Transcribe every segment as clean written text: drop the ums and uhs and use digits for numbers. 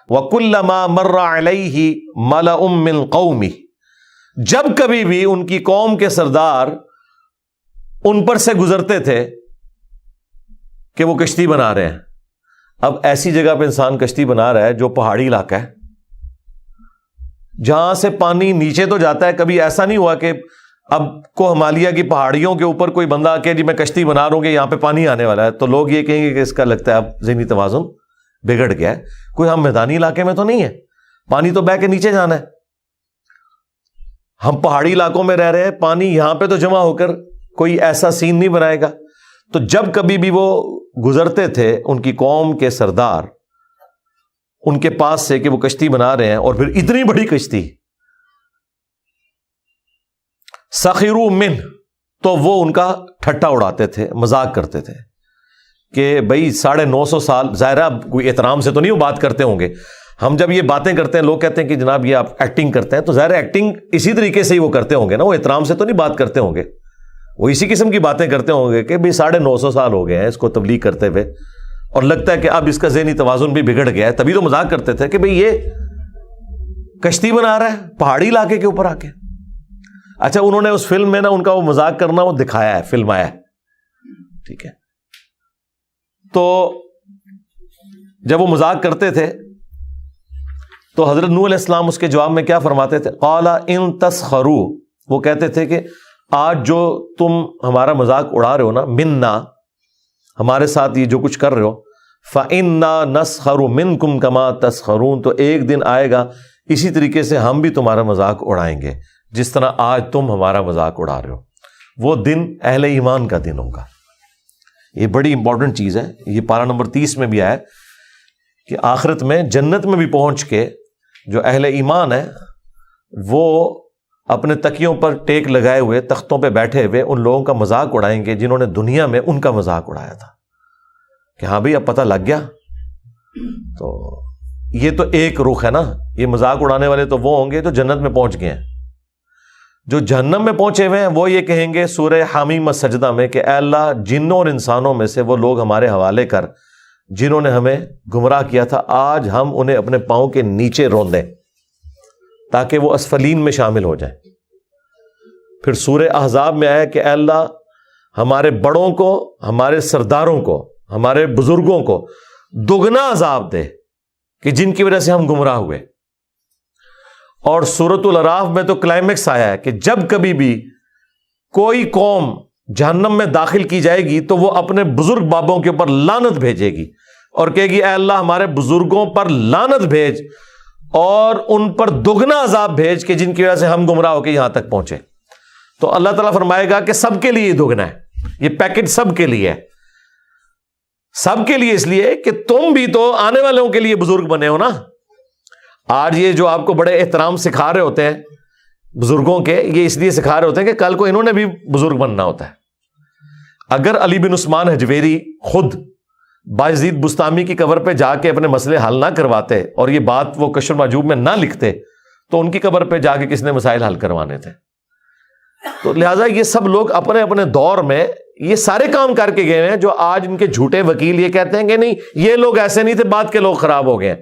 وَكُلَّمَا مَرَّ عَلَيْهِ مَلَأٌ مِّن قَوْمِهِ، جب کبھی بھی ان کی قوم کے سردار ان پر سے گزرتے تھے کہ وہ کشتی بنا رہے ہیں. اب ایسی جگہ پہ انسان کشتی بنا رہا ہے جو پہاڑی علاقہ ہے، جہاں سے پانی نیچے تو جاتا ہے. کبھی ایسا نہیں ہوا کہ اب کو ہمالیہ کی پہاڑیوں کے اوپر کوئی بندہ آ کے جی میں کشتی بنا رہا ہوں کہ یہاں پہ پانی آنے والا ہے، تو لوگ یہ کہیں گے کہ اس کا لگتا ہے اب ذہنی توازن بگڑ گیا ہے. کوئی ہم میدانی علاقے میں تو نہیں ہے، پانی تو بہ کے نیچے جانا ہے. ہم پہاڑی علاقوں میں رہ رہے ہیں، پانی یہاں پہ تو جمع ہو کر کوئی ایسا سین نہیں بنائے گا. تو جب کبھی بھی وہ گزرتے تھے ان کی قوم کے سردار ان کے پاس سے کہ وہ کشتی بنا رہے ہیں، اور پھر اتنی بڑی کشتی، سخروا منہ، تو وہ ان کا ٹھٹا اڑاتے تھے، مذاق کرتے تھے کہ بھائی 950 سال، ظاہرہ کوئی احترام سے تو نہیں وہ بات کرتے ہوں گے. ہم جب یہ باتیں کرتے ہیں لوگ کہتے ہیں کہ جناب یہ آپ ایکٹنگ کرتے ہیں، تو ظاہر ایکٹنگ اسی طریقے سے ہی وہ کرتے ہوں گے نا، وہ احترام سے تو نہیں بات کرتے ہوں گے، وہ اسی قسم کی باتیں کرتے ہوں گے کہ بھائی 950 سال ہو گئے ہیں اس کو تبلیغ کرتے ہوئے، اور لگتا ہے کہ اب اس کا ذہنی توازن بھی بگڑ گیا ہے. تبھی تو مذاق کرتے تھے کہ بھئی یہ کشتی بنا رہا ہے پہاڑی علاقے کے اوپر آ کے. اچھا انہوں نے اس فلم میں نا ان کا وہ مذاق کرنا وہ دکھایا ہے، فلم آیا ہے، ٹھیک ہے. تو جب وہ مذاق کرتے تھے تو حضرت نوح علیہ السلام اس کے جواب میں کیا فرماتے تھے؟ قال ان تسخروا، وہ کہتے تھے کہ آج جو تم ہمارا مذاق اڑا رہے ہو نا، منا، ہمارے ساتھ یہ جو کچھ کر رہے ہو، فَإِنَّا نَسْخَرُ مِنْكُمْ كَمَا تَسْخَرُونَ، تو ایک دن آئے گا اسی طریقے سے ہم بھی تمہارا مذاق اڑائیں گے جس طرح آج تم ہمارا مذاق اڑا رہے ہو. وہ دن اہل ایمان کا دن ہوگا. یہ بڑی امپورٹنٹ چیز ہے. یہ پارہ نمبر 30 میں بھی آیا کہ آخرت میں جنت میں بھی پہنچ کے جو اہل ایمان ہے وہ اپنے تکیوں پر ٹیک لگائے ہوئے تختوں پہ بیٹھے ہوئے ان لوگوں کا مذاق اڑائیں گے جنہوں نے دنیا میں ان کا مذاق اڑایا تھا کہ ہاں بھئی اب پتہ لگ گیا. تو یہ تو ایک رخ ہے نا. یہ مذاق اڑانے والے تو وہ ہوں گے جو جنت میں پہنچ گئے ہیں. جو جہنم میں پہنچے ہوئے ہیں وہ یہ کہیں گے سورہ حامیم السجدہ میں کہ اے اللہ جنوں اور انسانوں میں سے وہ لوگ ہمارے حوالے کر جنہوں نے ہمیں گمراہ کیا تھا، آج ہم انہیں اپنے پاؤں کے نیچے روندیں تاکہ وہ اسفلین میں شامل ہو جائیں. پھر سورہ احزاب میں آیا کہ اے اللہ ہمارے بڑوں کو، ہمارے سرداروں کو، ہمارے بزرگوں کو دگنا عذاب دے کہ جن کی وجہ سے ہم گمراہ ہوئے. اور سورۃ الاعراف میں تو کلائمیکس آیا ہے کہ جب کبھی بھی کوئی قوم جہنم میں داخل کی جائے گی تو وہ اپنے بزرگ بابوں کے اوپر لعنت بھیجے گی اور کہے گی اے اللہ ہمارے بزرگوں پر لعنت بھیج اور ان پر دگنا عذاب بھیج کہ جن کی وجہ سے ہم گمراہ ہو کے یہاں تک پہنچے. تو اللہ تعالیٰ فرمائے گا کہ سب کے لیے دگنا ہے، یہ پیکٹ سب کے لیے ہے. سب کے لیے اس لیے کہ تم بھی تو آنے والوں کے لیے بزرگ بنے ہو نا. آج یہ جو آپ کو بڑے احترام سکھا رہے ہوتے ہیں بزرگوں کے، یہ اس لیے سکھا رہے ہوتے ہیں کہ کل کو انہوں نے بھی بزرگ بننا ہوتا ہے. اگر علی بن عثمان حجویری خود بایزید بستامی کی قبر پہ جا کے اپنے مسئلے حل نہ کرواتے اور یہ بات وہ کشف المحجوب میں نہ لکھتے تو ان کی قبر پہ جا کے کس نے مسائل حل کروانے تھے. تو لہٰذا یہ سب لوگ اپنے اپنے دور میں یہ سارے کام کر کے گئے ہیں جو آج ان کے جھوٹے وکیل یہ کہتے ہیں کہ نہیں یہ لوگ ایسے نہیں تھے، بعد کے لوگ خراب ہو گئے.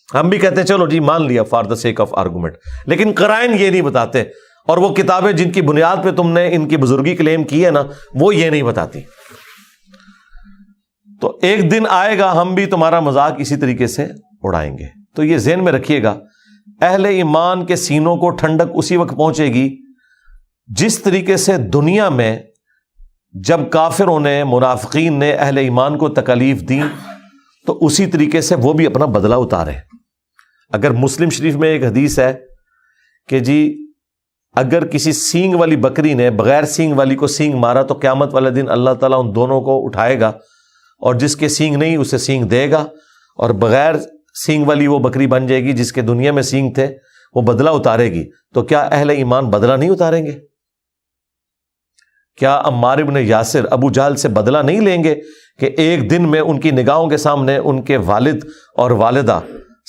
ہم بھی کہتے ہیں چلو جی مان لیا for the sake of argument, لیکن قرائن یہ نہیں بتاتے، اور وہ کتابیں جن کی بنیاد پہ تم نے ان کی بزرگی کلیم کی ہے نا وہ یہ نہیں بتاتی. تو ایک دن آئے گا ہم بھی تمہارا مذاق اسی طریقے سے اڑائیں گے. تو یہ ذہن میں رکھیے گا، اہل ایمان کے سینوں کو ٹھنڈک اسی وقت پہنچے گی جس طریقے سے دنیا میں جب کافروں نے، منافقین نے اہل ایمان کو تکالیف دی تو اسی طریقے سے وہ بھی اپنا بدلہ اتارے. اگر مسلم شریف میں ایک حدیث ہے کہ جی اگر کسی سینگ والی بکری نے بغیر سینگ والی کو سینگ مارا تو قیامت والے دن اللہ تعالیٰ ان دونوں کو اٹھائے گا اور جس کے سینگ نہیں اسے سینگ دے گا، اور بغیر سینگ والی وہ بکری بن جائے گی جس کے دنیا میں سینگ تھے، وہ بدلہ اتارے گی. تو کیا اہل ایمان بدلہ نہیں اتاریں گے؟ کیا عمار بن یاسر ابو جہل سے بدلہ نہیں لیں گے کہ ایک دن میں ان کی نگاہوں کے سامنے ان کے والد اور والدہ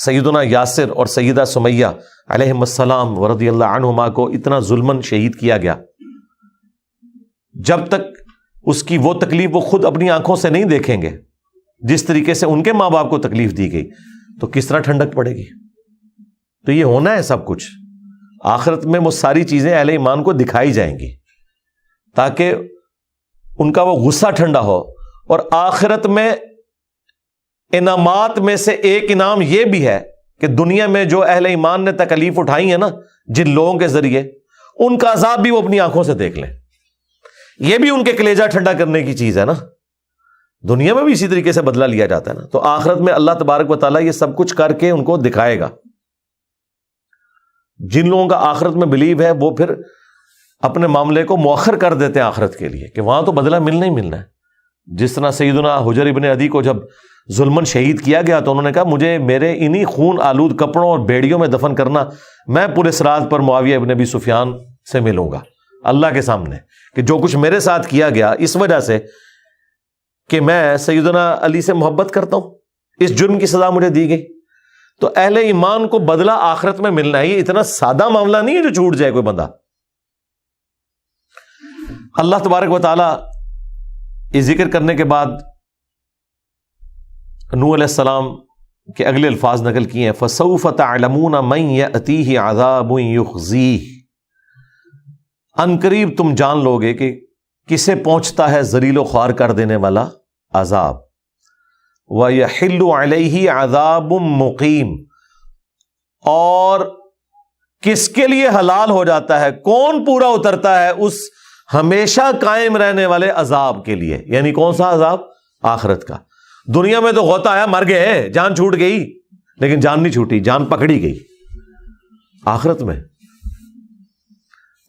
سیدنا یاسر اور سیدہ سمیہ علیہم السلام ورضی اللہ عنہما کو اتنا ظلماً شہید کیا گیا؟ جب تک اس کی وہ تکلیف وہ خود اپنی آنکھوں سے نہیں دیکھیں گے جس طریقے سے ان کے ماں باپ کو تکلیف دی گئی، تو کس طرح ٹھنڈک پڑے گی؟ تو یہ ہونا ہے سب کچھ آخرت میں، وہ ساری چیزیں اہل ایمان کو دکھائی جائیں گی تاکہ ان کا وہ غصہ ٹھنڈا ہو. اور آخرت میں انعامات میں سے ایک انعام یہ بھی ہے کہ دنیا میں جو اہل ایمان نے تکلیف اٹھائی ہے نا جن لوگوں کے ذریعے، ان کا عذاب بھی وہ اپنی آنکھوں سے دیکھ لیں. یہ بھی ان کے کلیجہ ٹھنڈا کرنے کی چیز ہے نا. دنیا میں بھی اسی طریقے سے بدلہ لیا جاتا ہے نا، تو آخرت میں اللہ تبارک و تعالیٰ یہ سب کچھ کر کے ان کو دکھائے گا. جن لوگوں کا آخرت میں بلیو ہے وہ پھر اپنے معاملے کو مؤخر کر دیتے ہیں آخرت کے لیے کہ وہاں تو بدلہ ملنا ہی ملنا ہے. جس طرح سیدنا حجر ابن عدی کو جب ظلمن شہید کیا گیا تو انہوں نے کہا مجھے میرے انہی خون آلود کپڑوں اور بیڑیوں میں دفن کرنا، میں پورے صراط پر معاویہ ابن ابی سفیان سے ملوں گا اللہ کے سامنے، کہ جو کچھ میرے ساتھ کیا گیا اس وجہ سے کہ میں سیدنا علی سے محبت کرتا ہوں، اس جرم کی سزا مجھے دی گئی. تو اہل ایمان کو بدلہ آخرت میں ملنا ہے. یہ اتنا سادہ معاملہ نہیں ہے جو چھوٹ جائے کوئی بندہ. اللہ تبارک و تعالی یہ ذکر کرنے کے بعد نوح علیہ السلام کے اگلے الفاظ نقل کیے ہیں، فَسَوْفَ تَعْلَمُونَ مَن يَأْتِيهِ عَذَابٌ يُخْزِيهِ، ان قریب تم جان لوگے کہ کسے پہنچتا ہے ذلیل و خوار کر دینے والا عذاب. وَيَحِلُّ عَلَيْهِ عَذَابٌ مُقِيمٌ، اور کس کے لیے حلال ہو جاتا ہے، کون پورا اترتا ہے اس ہمیشہ قائم رہنے والے عذاب کے لیے. یعنی کون سا عذاب؟ آخرت کا. دنیا میں تو غوطہ آیا، مر گئے، جان چھوٹ گئی، لیکن جان نہیں چھوٹی، جان پکڑی گئی. آخرت میں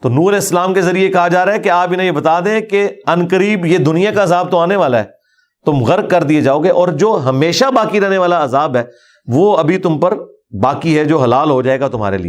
تو نور علیہ السلام کے ذریعے کہا جا رہا ہے کہ آپ انہیں یہ بتا دیں کہ ان قریب یہ دنیا کا عذاب تو آنے والا ہے، تم غرق کر دیے جاؤ گے، اور جو ہمیشہ باقی رہنے والا عذاب ہے وہ ابھی تم پر باقی ہے، جو حلال ہو جائے گا تمہارے لیے.